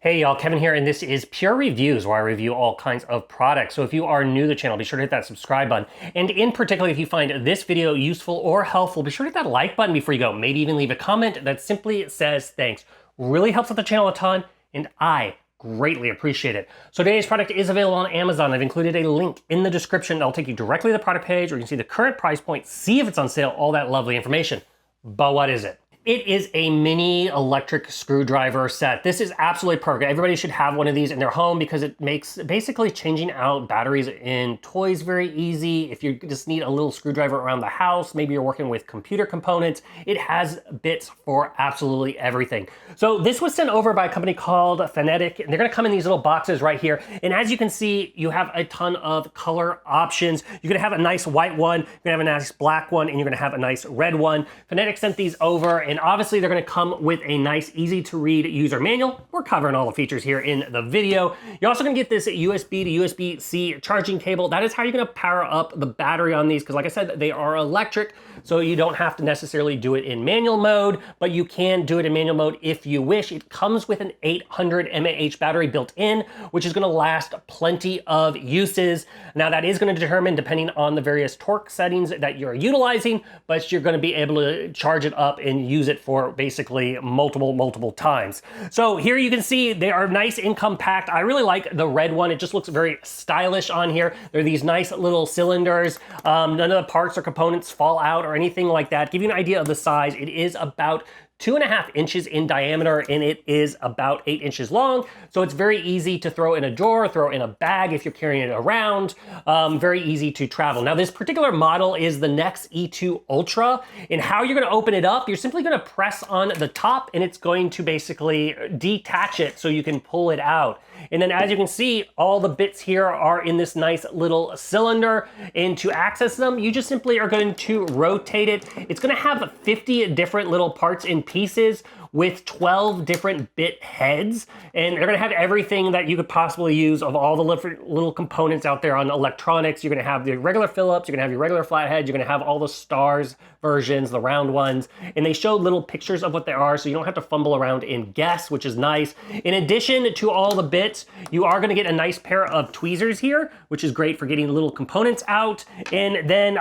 Hey y'all, Kevin here, and this is Pure Reviews, where I review all kinds of products. So if you are new to the channel, be sure to hit that subscribe button. And in particular, if you find this video useful or helpful, be sure to hit that like button before you go. Maybe even leave a comment that simply says thanks. Really helps out the channel a ton, and I greatly appreciate it. So today's product is available on Amazon. I've included a link in the description that'll take you directly to the product page, where you can see the current price point, see if it's on sale, all that lovely information. But what is it? It is a mini electric screwdriver set. This is absolutely perfect. Everybody should have one of these in their home because it makes basically changing out batteries in toys very easy. If you just need a little screwdriver around the house, maybe you're working with computer components, it has bits for absolutely everything. So this was sent over by a company called Fanttik, and they're gonna come in these little boxes right here. And as you can see, you have a ton of color options. You're gonna have a nice white one, you're gonna have a nice black one, and you're gonna have a nice red one. Fanttik sent these over, and obviously they're gonna come with a nice, easy to read user manual. We're covering all the features here in the video. You're also gonna get this USB to USB-C charging cable. That is how you're gonna power up the battery on these, because like I said, they are electric, so you don't have to necessarily do it in manual mode, but you can do it in manual mode if you wish. It comes with an 800 mAh battery built in, which is gonna last plenty of uses. Now that is gonna determine depending on the various torque settings that you're utilizing, but you're gonna be able to charge it up and use it for basically multiple times. So here you can see they are nice and compact. I really like the red one. It just looks very stylish on here. They're these nice little cylinders. None of the parts or components fall out or anything like that. Give you an idea of the size. It is about 2.5 inches in diameter, and it is about 8 inches long. So it's very easy to throw in a drawer, throw in a bag if you're carrying it around. Very easy to travel. Now this particular model is the Fanttik E2 Ultra, and how you're gonna open it up, you're simply gonna press on the top and it's going to basically detach it so you can pull it out. And then as you can see, all the bits here are in this nice little cylinder, and to access them, you just simply are going to rotate it. It's gonna have 50 different little parts and pieces with 12 different bit heads, and they're gonna have everything that you could possibly use of all the little components out there on electronics. You're gonna have the regular Phillips, you're gonna have your regular flathead, you're gonna have all the stars versions, the round ones, and they show little pictures of what they are, so you don't have to fumble around and guess, which is nice. In addition to all the bits, you are gonna get a nice pair of tweezers here, which is great for getting little components out. And then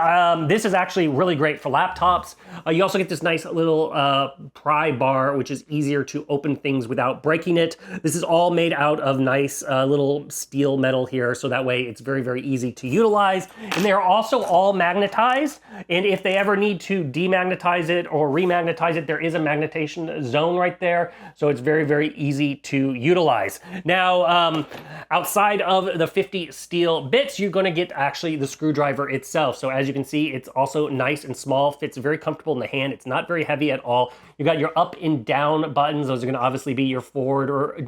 this is actually really great for laptops. You also get this nice little pry bar, which is easier to open things without breaking it. This is all made out of nice little steel metal here, so that way it's very easy to utilize. And they are also all magnetized, and if they ever need to demagnetize it or remagnetize it, there is a magnetization zone right there, so it's very easy to utilize. Now, outside of the 50 steel bits, you're gonna get actually the screwdriver itself. So as you can see, it's also nice and small, fits very comfortable in the hand. It's not very heavy at all. You got your up and down buttons. Those are gonna obviously be your forward or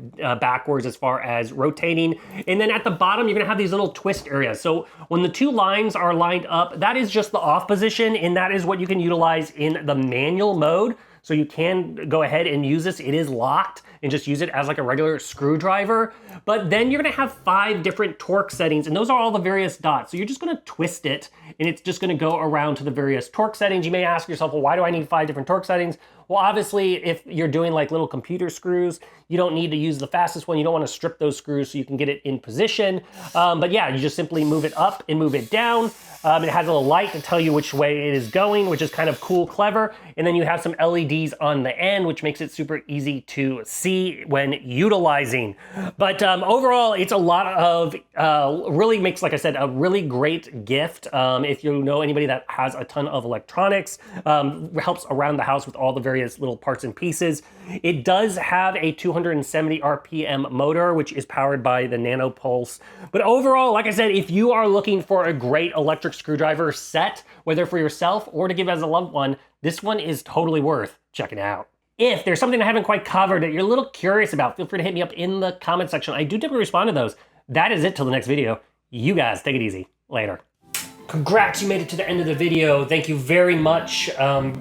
backwards as far as rotating. And then at the bottom, you're gonna have these little twist areas. So when the two lines are lined up, that is just the off position, and that is what you can utilize in the manual mode. So you can go ahead and use this. It is locked, and just use it as like a regular screwdriver. But then you're gonna have 5 different torque settings, and those are all the various dots. So you're just gonna twist it, and it's just gonna go around to the various torque settings. You may ask yourself, well, why do I need 5 different torque settings? Well, obviously, if you're doing like little computer screws, you don't need to use the fastest one. You don't want to strip those screws so you can get it in position. But yeah, you just simply move it up and move it down. It has a little light to tell you which way it is going, which is kind of cool, clever. And then you have some LEDs on the end, which makes it super easy to see when utilizing. But overall, it's a lot of, really makes, like I said, a really great gift. If you know anybody that has a ton of electronics, helps around the house with all the various little parts and pieces. It does have a 270 RPM motor, which is powered by the Nano Pulse. But overall, like I said, if you are looking for a great electric screwdriver set, whether for yourself or to give as a loved one, this one is totally worth checking out. If there's something I haven't quite covered that you're a little curious about, feel free to hit me up in the comment section. I do typically respond to those. That is it till the next video. You guys take it easy. Later. Congrats, you made it to the end of the video. Thank you very much.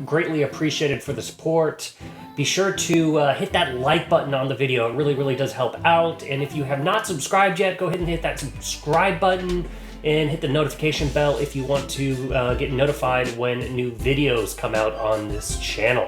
Greatly appreciated for the support. Be sure to hit that like button on the video. It really does help out. And if you have not subscribed yet, go ahead and hit that subscribe button and hit the notification bell if you want to get notified when new videos come out on this channel.